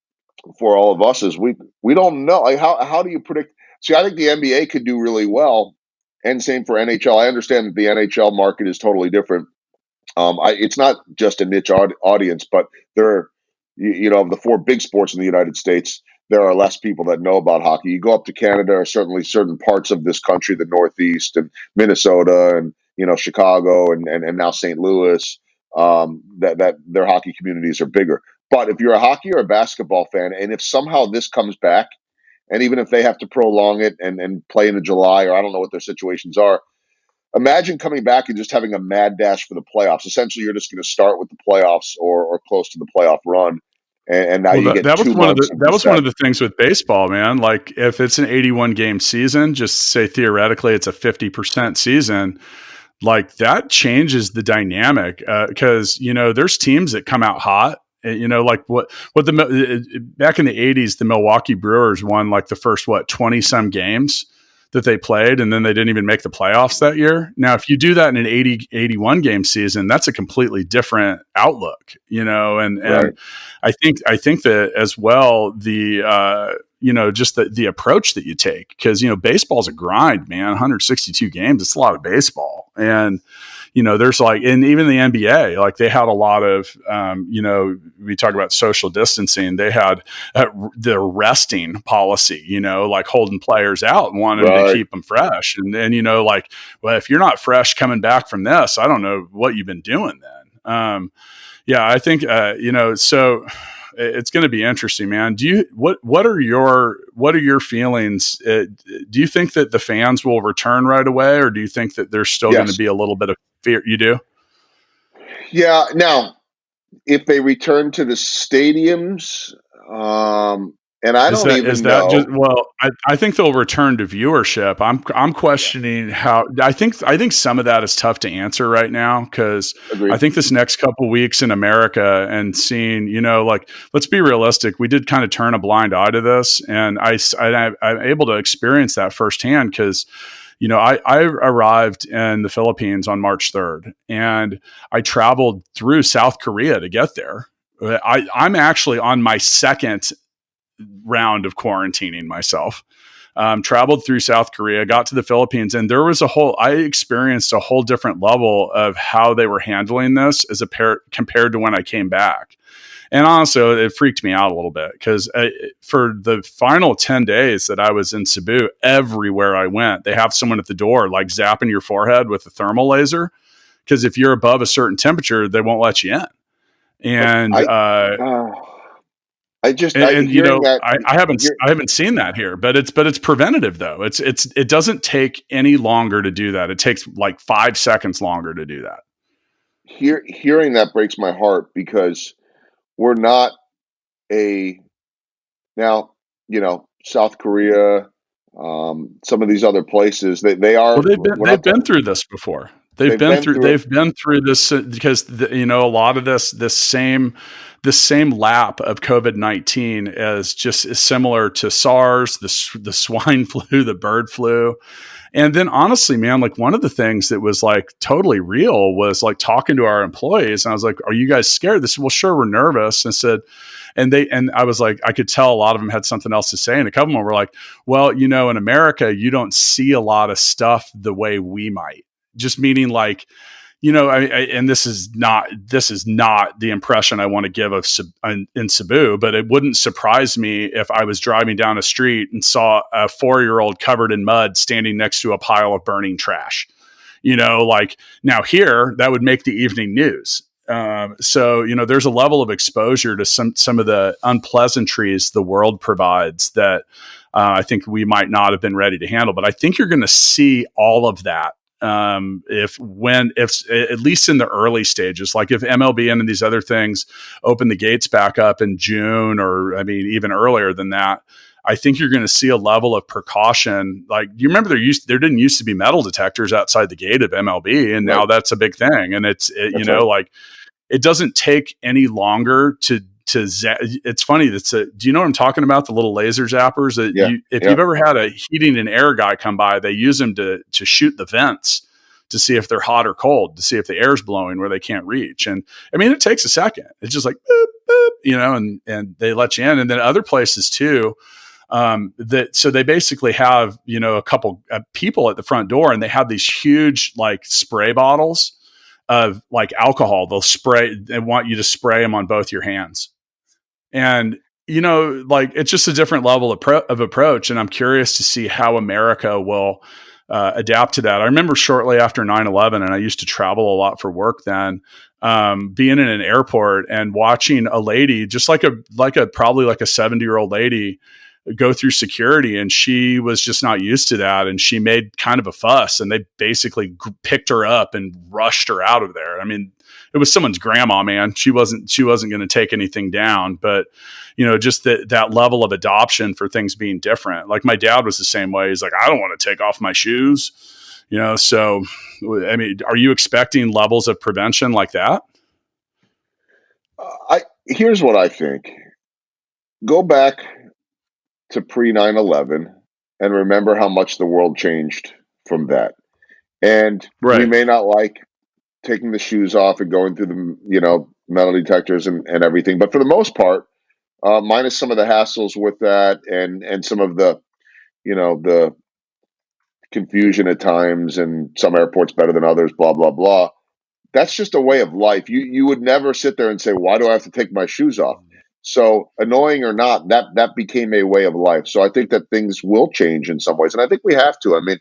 for all of us is we don't know. Like, how do you predict? See, I think the NBA could do really well, and same for NHL. I understand that the NHL market is totally different. It's not just a niche audience, but there are, of the four big sports in the United States, there are less people that know about hockey. You go up to Canada, or certainly certain parts of this country, the Northeast and Minnesota and, Chicago and now St. Louis, that their hockey communities are bigger. But if you're a hockey or a basketball fan, and if somehow this comes back And even if they have to prolong it and play into July, or I don't know what their situations are, imagine coming back and just having a mad dash for the playoffs. Essentially, you're just going to start with the playoffs or close to the playoff run, and now Well, you get that was 2 one of months. that was one of the things with baseball, man. Like if it's an 81 game season, just say theoretically it's a 50% season, like that changes the dynamic because there's teams that come out hot. Like what back in the 80s, the Milwaukee Brewers won like the first 20 some games that they played, and then they didn't even make the playoffs that year. Now, if you do that in an 81 game season, that's a completely different outlook, and Right. I think that as well, the just the approach that you take, because baseball's a grind, man. 162 games, it's a lot of baseball. And there's and even the NBA, like they had a lot of, we talk about social distancing. They had the resting policy, like holding players out and wanting to keep them fresh. And well, if you're not fresh coming back from this, I don't know what you've been doing then. I think, so it's going to be interesting, man. What are your feelings? Do you think that the fans will return right away, or do you think that there's still going to be a little bit of fear? You do? Yeah. Now, if they return to the stadiums, and I don't even know. I think they'll return to viewership. I'm questioning how. I think some of that is tough to answer right now, because I think this next couple weeks in America and seeing, let's be realistic. We did kind of turn a blind eye to this, and I'm able to experience that firsthand because. I arrived in the Philippines on March 3rd, and I traveled through South Korea to get there. I'm actually on my second round of quarantining myself. Traveled through South Korea, got to the Philippines, and I experienced a whole different level of how they were handling this compared to when I came back. And honestly, it freaked me out a little bit because for the final 10 days that I was in Cebu, everywhere I went, they have someone at the door like zapping your forehead with a thermal laser, because if you're above a certain temperature, they won't let you in. And I haven't seen that here, but it's preventative though. It doesn't take any longer to do that. It takes like 5 seconds longer to do that. Hearing that breaks my heart, because we're not South Korea, some of these other places, they are. Well, they've been through this before. They've been through this because a lot of this same lap of COVID-19 is similar to SARS, the swine flu, the bird flu. And then honestly, man, like one of the things that was like totally real was like talking to our employees. And I was like, are you guys scared? They said, well, sure, we're nervous. And I was like, I could tell a lot of them had something else to say. And a couple of them were like, well, in America, you don't see a lot of stuff the way we might. Just meaning like, and this is not the impression I want to give of in Cebu, but it wouldn't surprise me if I was driving down a street and saw a 4-year-old covered in mud standing next to a pile of burning trash. Like now here, that would make the evening news. So there's a level of exposure to some of the unpleasantries the world provides that I think we might not have been ready to handle. But I think you're going to see all of that. If at least in the early stages, like if MLB and these other things open the gates back up in June, or even earlier than that, I think you're going to see a level of precaution. Like, you remember there didn't used to be metal detectors outside the gate of MLB, and now that's a big thing. And like it doesn't take any longer to it's funny. Do you know what I'm talking about? The little laser zappers that you've ever had a heating and air guy come by, they use them to shoot the vents to see if they're hot or cold, to see if the air's blowing where they can't reach. And it takes a second. It's just like, boop, boop, and they let you in. And then other places too, so they basically have, a couple people at the front door, and they have these huge like spray bottles of like alcohol. They want you to spray them on both your hands. And, like it's just a different level of approach. And I'm curious to see how America will adapt to that. I remember shortly after 9/11, and I used to travel a lot for work then, being in an airport and watching a lady, just like probably like a 70-year-old lady, go through security, and she was just not used to that. And she made kind of a fuss, and they basically picked her up and rushed her out of there. I mean, it was someone's grandma, man. She wasn't going to take anything down, but just that level of adoption for things being different. Like my dad was the same way. He's like, I don't want to take off my shoes, so, I mean, are you expecting levels of prevention like that? Here's what I think. Go back to pre 9/11 and remember how much the world changed from that. And we may not like taking the shoes off and going through the, metal detectors and everything. But for the most part, minus some of the hassles with that and some of the, the confusion at times and some airports better than others, blah, blah, blah. That's just a way of life. You would never sit there and say, why do I have to take my shoes off? So annoying or not, that became a way of life. So I think that things will change in some ways. And I think we have to. I mean,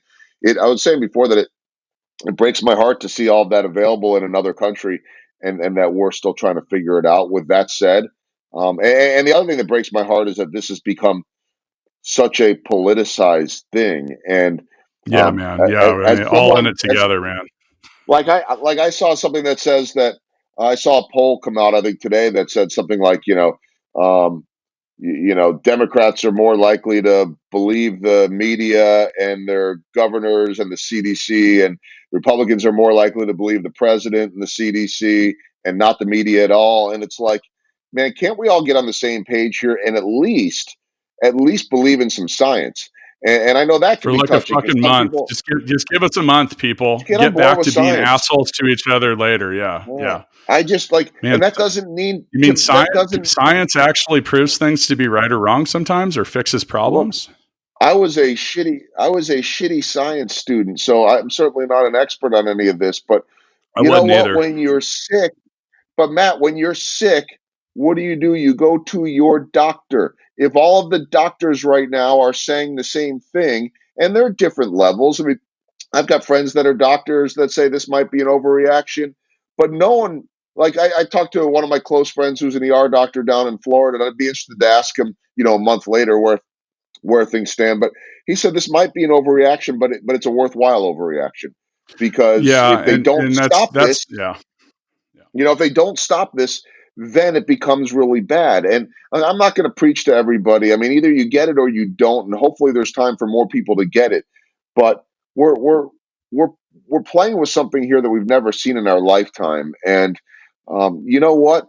I was saying before that it breaks my heart to see all of that available in another country and that we're still trying to figure it out. With that said, and the other thing that breaks my heart is that this has become such a politicized thing. And yeah, man. Yeah. I mean, all in it together, man. Like I saw something that says that I saw a poll come out, I think today, that said something like, Democrats are more likely to believe the media and their governors and the CDC, and Republicans are more likely to believe the president and the CDC and not the media at all. And it's like, man, can't we all get on the same page here and at least believe in some science? And I know that can for be like touching. A fucking month. Just give us a month, people. Get back to being assholes to each other later. Yeah. I just man, and that doesn't mean. You mean science actually proves things to be right or wrong sometimes, or fixes problems? I was a shitty science student, so I'm certainly not an expert on any of this. But you know what? When you're sick, but Matt, when you're sick, what do? You go to your doctor. If all of the doctors right now are saying the same thing, and they're different levels. I mean, I've got friends that are doctors that say this might be an overreaction, but no one, like I talked to one of my close friends who's an ER doctor down in Florida, and I'd be interested to ask him, a month later where things stand. But he said this might be an overreaction, but it's a worthwhile overreaction because if they don't stop this, if they don't stop this, then it becomes really bad. And I'm not going to preach to everybody. I mean, either you get it or you don't, and hopefully there's time for more people to get it. But we're playing with something here that we've never seen in our lifetime. And you know what?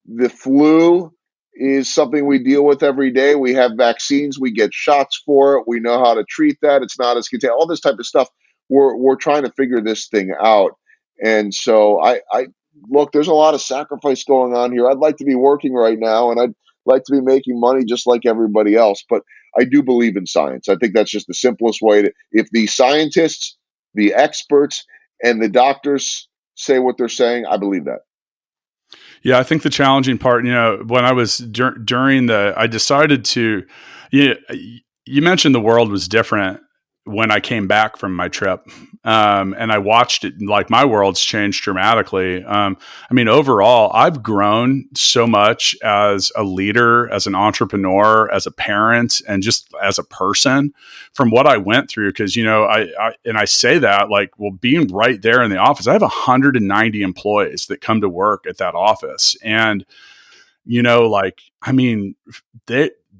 The flu is something we deal with every day. We have vaccines. We get shots for it. We know how to treat that. It's not as contagious. All this type of stuff. We're trying to figure this thing out. And so I look, there's a lot of sacrifice going on here. I'd like to be working right now, and I'd like to be making money just like everybody else. But I do believe in science. I think that's just the simplest way to, if the scientists, the experts, and the doctors say what they're saying, I believe that. Yeah, I think the challenging part, when I was I decided to, you mentioned the world was different when I came back from my trip. And I watched it, like my world's changed dramatically. I mean, overall, I've grown so much as a leader, as an entrepreneur, as a parent, and just as a person from what I went through. Cause I say that being right there in the office, I have 190 employees that come to work at that office. And,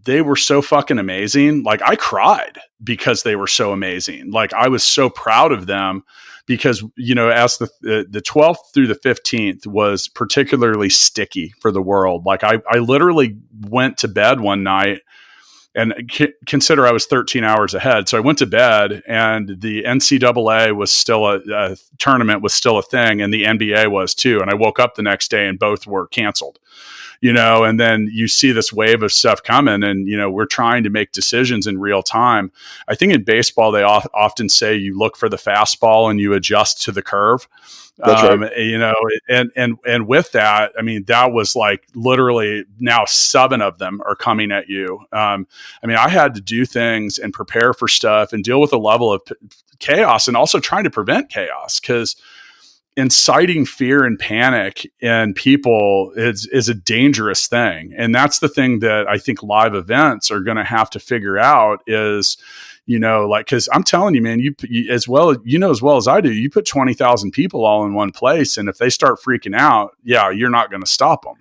they were so fucking amazing. Like I cried because they were so amazing. Like I was so proud of them because, as the 12th through the 15th was particularly sticky for the world. Like I literally went to bed one night and consider I was 13 hours ahead. So I went to bed and the NCAA was still a tournament was still a thing. And the NBA was too. And I woke up the next day and both were canceled. And then you see this wave of stuff coming and, we're trying to make decisions in real time. I think in baseball, they often say you look for the fastball and you adjust to the curve. That's right. And with that, I mean, that was like literally now 7 of them are coming at you. I had to do things and prepare for stuff and deal with a level of chaos and also trying to prevent chaos because inciting fear and panic in people is a dangerous thing. And that's the thing that I think live events are going to have to figure out is, like, cause I'm telling you, man, you as well as I do, you put 20,000 people all in one place. And if they start freaking out, you're not going to stop them.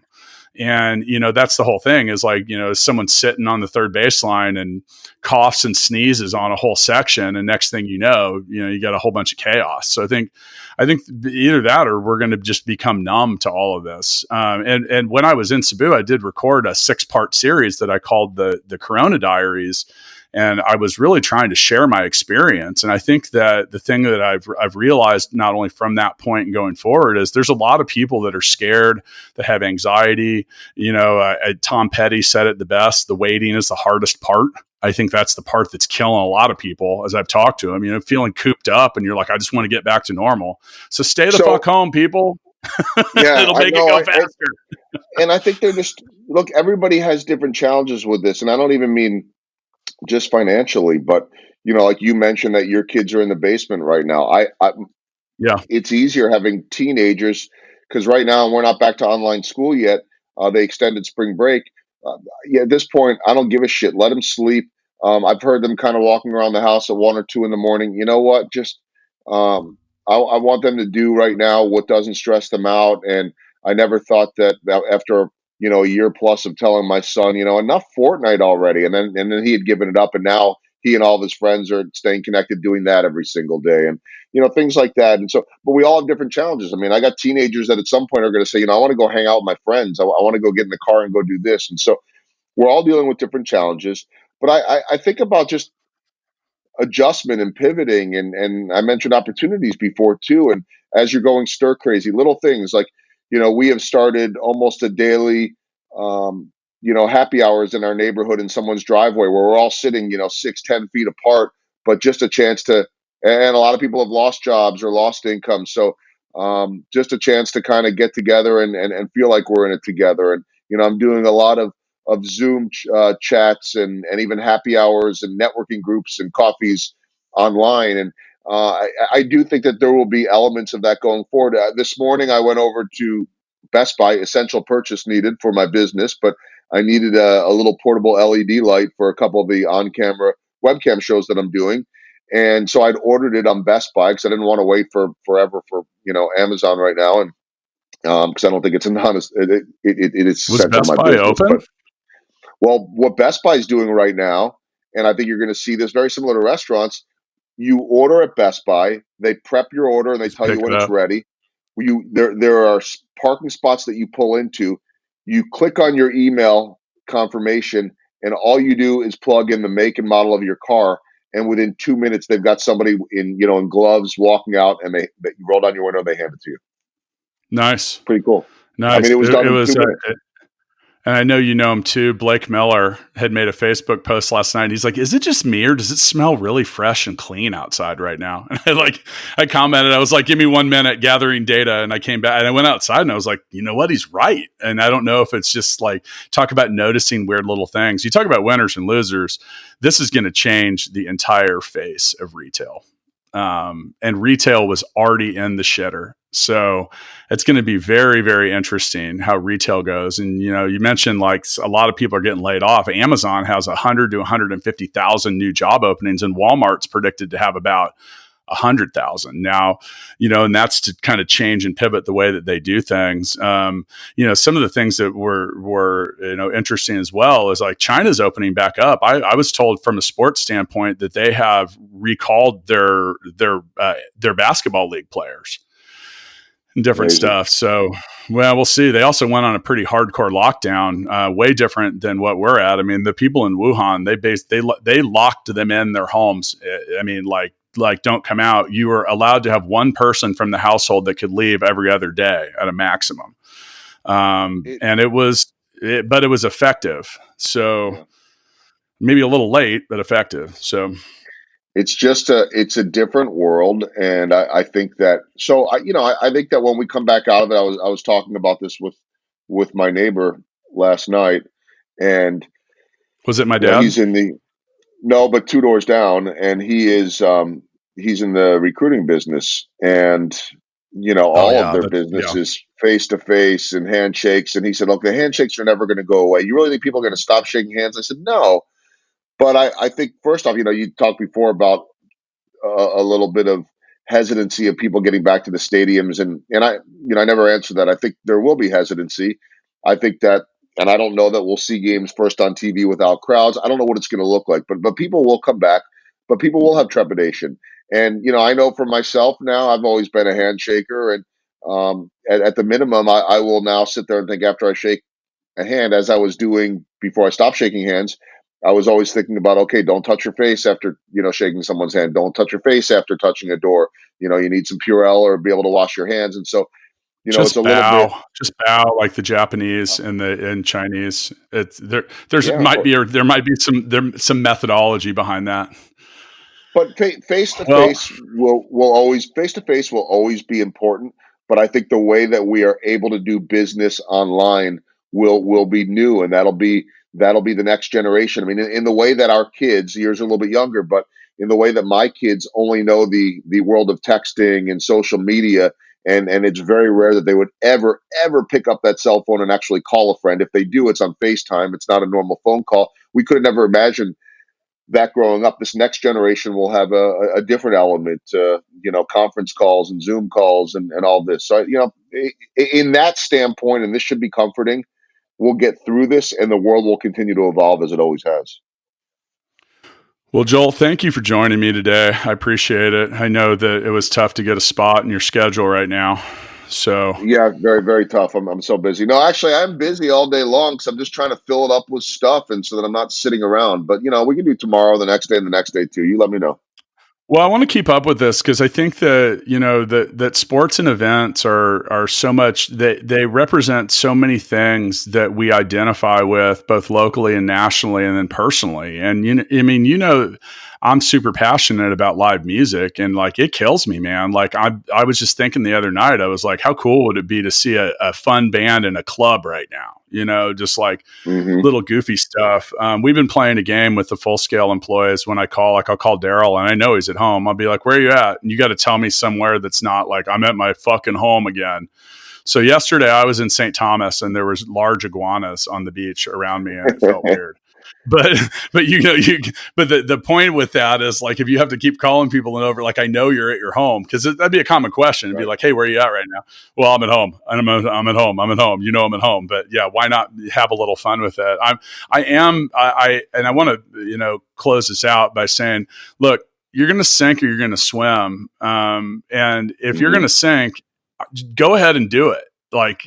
And, that's the whole thing is like, someone sitting on the third baseline and coughs and sneezes on a whole section. And next thing you know, you got a whole bunch of chaos. So I think either that or we're going to just become numb to all of this. And when I was in Cebu, I did record a 6-part series that I called the Corona Diaries. And I was really trying to share my experience. And I think that the thing that I've realized not only from that point and going forward is there's a lot of people that are scared, that have anxiety. Tom Petty said it the best. The waiting is the hardest part. I think that's the part that's killing a lot of people as I've talked to them, feeling cooped up and you're like, I just want to get back to normal. So stay the fuck home, people. Yeah, it'll make it go faster. And I think they're just, look, everybody has different challenges with this. And I don't even mean just financially, but like you mentioned that your kids are in the basement right now. It's easier having teenagers because right now we're not back to online school yet. They extended spring break. At this point, I don't give a shit. Let them sleep. I've heard them kind of walking around the house at 1 or 2 in the morning. You know what? Just I want them to do right now what doesn't stress them out. And I never thought that after a year plus of telling my son, enough Fortnite already, and then he had given it up, and now he and all of his friends are staying connected, doing that every single day, and things like that. And so, but we all have different challenges. I mean, I got teenagers that at some point are going to say, I want to go hang out with my friends. I want to go get in the car and go do this. And so, we're all dealing with different challenges. But I think about just adjustment and pivoting, and I mentioned opportunities before too. And as you're going stir crazy, little things like we have started almost a daily happy hours in our neighborhood in someone's driveway where we're all sitting 6-10 feet apart, but just a chance to, and a lot of people have lost jobs or lost income, so just a chance to kind of get together and feel like we're in it together. And I'm doing a lot of Zoom chats and even happy hours and networking groups and coffees online. And I do think that there will be elements of that going forward. This morning, I went over to Best Buy, essential purchase needed for my business, but I needed a little portable LED light for a couple of the on-camera webcam shows that I'm doing. And so I'd ordered it on Best Buy because I didn't want to wait forever for Amazon right now, and because I don't think it's an honest. It is Was central Best my Buy business. open? Well, what Best Buy is doing right now, and I think you're going to see this very similar to restaurants. You order at Best Buy, they prep your order, and they tell you when it's ready. There are parking spots that you pull into. You click on your email confirmation, and all you do is plug in the make and model of your car. And within 2 minutes, they've got somebody in gloves walking out, and they roll down your window, and they hand it to you. Nice, pretty cool. Nice. I mean, it was done in 2 minutes. And I know you know him too. Blake Miller had made a Facebook post last night. He's like, "Is it just me, or does it smell really fresh and clean outside right now?" And I commented, I was like, "Give me 1 minute gathering data." And I came back and I went outside and I was like, "You know what? He's right." And I don't know if it's just like talk about noticing weird little things. You talk about winners and losers. This is going to change the entire face of retail. And retail was already in the shitter. So it's going to be very, very interesting how retail goes. And, you mentioned like a lot of people are getting laid off. Amazon has 100 to 150,000 new job openings, and Walmart's predicted to have about 100,000 now, and that's to kind of change and pivot the way that they do things. Some of the things that were interesting as well is like China's opening back up. I was told from a sports standpoint that they have recalled their basketball league players and different stuff. So, well, we'll see. They also went on a pretty hardcore lockdown, way different than what we're at. I mean, the people in Wuhan, they locked them in their homes. I mean, like don't come out. You were allowed to have one person from the household that could leave every other day at a maximum. And it was effective. So maybe a little late, but effective. So it's a different world. And I think that, so I think that when we come back out of it, I was talking about this with my neighbor last night, and was it my dad? He's but 2 doors down, and he is, he's in the recruiting business, and Oh all of yeah, their yeah. businesses face to face and handshakes. And he said, look, the handshakes are never going to go away. You really think people are going to stop shaking hands? I said, no. But I think first off, you talked before about a little bit of hesitancy of people getting back to the stadiums, and I never answered that. I think there will be hesitancy. I think that, and I don't know that we'll see games first on TV without crowds. I don't know what it's going to look like, but people will come back, but people will have trepidation. And I know for myself now, I've always been a handshaker, and at the minimum, I will now sit there and think after I shake a hand, as I was doing before I stopped shaking hands. I was always thinking about, okay, don't touch your face after, shaking someone's hand. Don't touch your face after touching a door. You need some Purell or be able to wash your hands. And so, it's a little bit, Just bow like the Japanese and Chinese. It's yeah. there might be some methodology behind that. But face to Well, face will always be important. But I think the way that we are able to do business online will be new, and that'll be the next generation. I mean, in the way that our kids, yours are a little bit younger, but in the way that my kids only know the world of texting and social media, and it's very rare that they would ever pick up that cell phone and actually call a friend. If they do, it's on FaceTime. It's not a normal phone call. We could have never imagined that growing up. This next generation will have a different element, conference calls and Zoom calls and all this. So, in that standpoint, and this should be comforting, we'll get through this and the world will continue to evolve as it always has. well, Joel, thank you for joining me today. I appreciate it. I know that it was tough to get a spot in your schedule right now. So Yeah, very, very tough. I'm so busy. No, actually, I'm busy all day long because I'm just trying to fill it up with stuff, and so that I'm not sitting around. But we can do tomorrow, the next day, and the next day too. You let me know. well, I want to keep up with this because I think that that sports and events are so much they represent so many things that we identify with both locally and nationally, and then personally. And I'm super passionate about live music, and like it kills me, man. Like I was just thinking the other night, I was like, how cool would it be to see a fun band in a club right now? Just like Hmm. little goofy stuff. We've been playing a game with the Full Scale employees. When I call, like I'll call Daryl and I know he's at home. I'll be like, where are you at? And you got to tell me somewhere that's not like I'm at my fucking home again. So yesterday I was in St. Thomas and there was large iguanas on the beach around me and it felt weird. But the point with that is like if you have to keep calling people and over, like I know you're at your home, because that'd be a common question. It'd be like, hey, where are you at right now? Well, I'm at home. I'm at home. I'm at home. I'm at home. But yeah, why not have a little fun with it? I want to close this out by saying, look, you're going to sink or you're going to swim, and if you're going to sink, go ahead and do it. Like,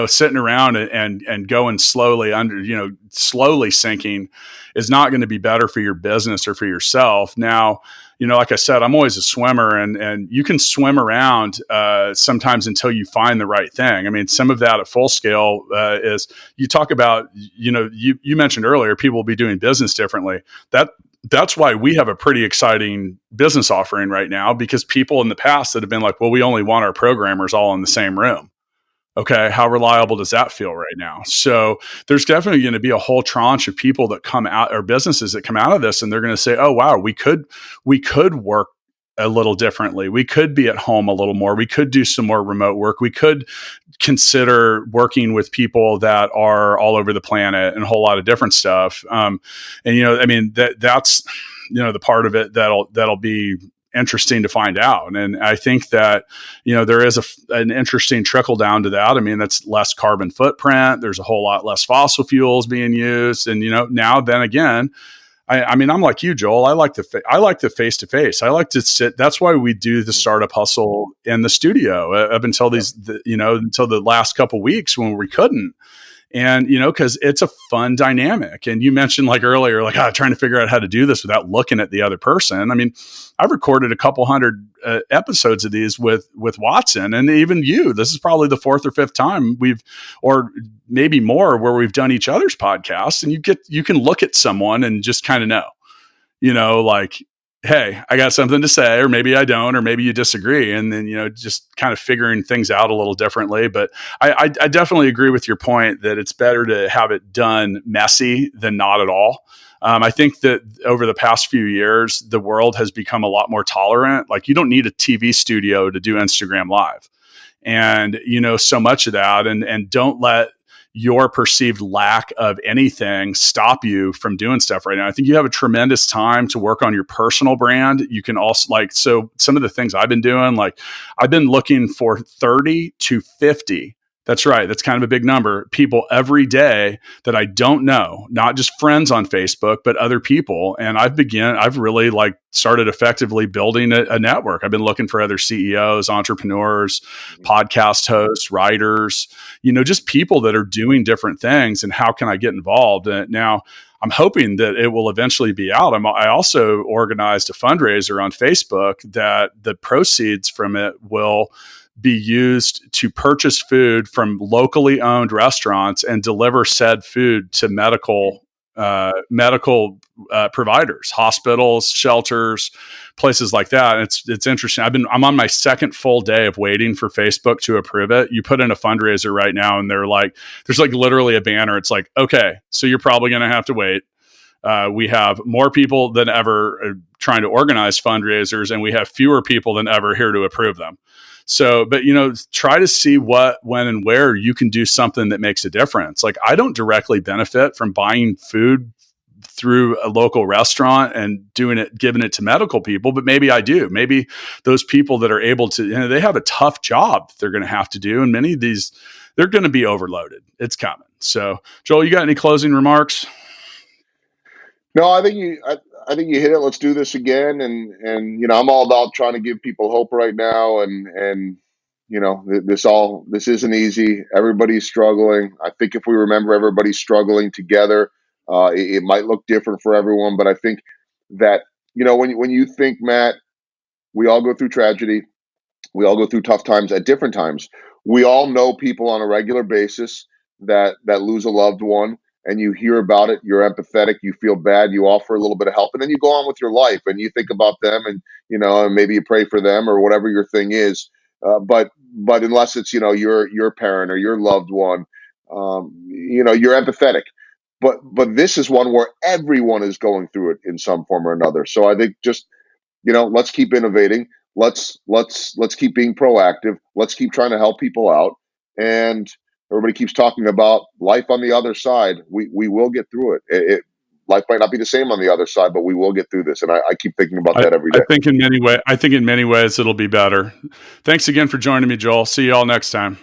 sitting around and going slowly slowly sinking is not going to be better for your business or for yourself. Now, like I said, I'm always a swimmer and you can swim around sometimes until you find the right thing. I mean, some of that at Full Scale is you talk about, you mentioned earlier, people will be doing business differently. That's why we have a pretty exciting business offering right now, because people in the past that have been like, well, we only want our programmers all in the same room. Okay, how reliable does that feel right now? So there's definitely going to be a whole tranche of people that come out, or businesses that come out of this, and they're going to say, oh, wow, we could work a little differently. We could be at home a little more. We could do some more remote work. We could consider working with people that are all over the planet and a whole lot of different stuff. That's the part of it that'll be interesting to find out. And I think that, there is an interesting trickle down to that. I mean, that's less carbon footprint. There's a whole lot less fossil fuels being used. And, now then again, I mean, I'm like you, Joel. I like the face to face. I like to sit. That's why we do the Startup Hustle in the studio up until until the last couple of weeks when we couldn't. And, because it's a fun dynamic. And you mentioned like earlier, like trying to figure out how to do this without looking at the other person. I mean, I've recorded a couple hundred episodes of these with Watson, and even you. This is probably the fourth or fifth time or maybe more, where we've done each other's podcasts, and you can look at someone and just kind of know, like, hey, I got something to say, or maybe I don't, or maybe you disagree. And then, just kind of figuring things out a little differently. But I definitely agree with your point that it's better to have it done messy than not at all. I think that over the past few years, the world has become a lot more tolerant. Like, you don't need a TV studio to do Instagram Live. and so much of that, and don't let your perceived lack of anything stop you from doing stuff right now. I think you have a tremendous time to work on your personal brand. You can also so some of the things I've been doing, I've been looking for 30 to 50. That's right. That's kind of a big number. People every day that I don't know, not just friends on Facebook, but other people. And I've really started effectively building a network. I've been looking for other CEOs, entrepreneurs, podcast hosts, writers, just people that are doing different things. And how can I get involved? And now I'm hoping that it will eventually be out. I also organized a fundraiser on Facebook that the proceeds from it will be used to purchase food from locally owned restaurants and deliver said food to medical providers, hospitals, shelters, places like that. And it's interesting. I'm on my second full day of waiting for Facebook to approve it. You put in a fundraiser right now, and there's literally a banner. It's like, okay, so you're probably going to have to wait. We have more people than ever trying to organize fundraisers, and we have fewer people than ever here to approve them. So, but try to see what, when, and where you can do something that makes a difference. I don't directly benefit from buying food through a local restaurant and giving it to medical people, but maybe I do. Maybe those people that are able to, they have a tough job they're going to have to do, and many of these, they're going to be overloaded. It's coming. So, Joel, you got any closing remarks? No, I think you hit it. Let's do this again. And I'm all about trying to give people hope right now. And this isn't easy. Everybody's struggling. I think if we remember everybody's struggling together, it might look different for everyone. But I think that when you think, Matt, we all go through tragedy. We all go through tough times at different times. We all know people on a regular basis that lose a loved one. And you hear about it, you're empathetic, you feel bad, you offer a little bit of help, and then you go on with your life and you think about them, and and maybe you pray for them or whatever your thing is. But unless it's your parent or your loved one, you're empathetic. But this is one where everyone is going through it in some form or another. So I think just let's keep innovating. Let's keep being proactive. Let's keep trying to help people out. And everybody keeps talking about life on the other side. We will get through it. Life might not be the same on the other side, but we will get through this. And I keep thinking about that every day. I think in many ways it'll be better. Thanks again for joining me, Joel. See you all next time.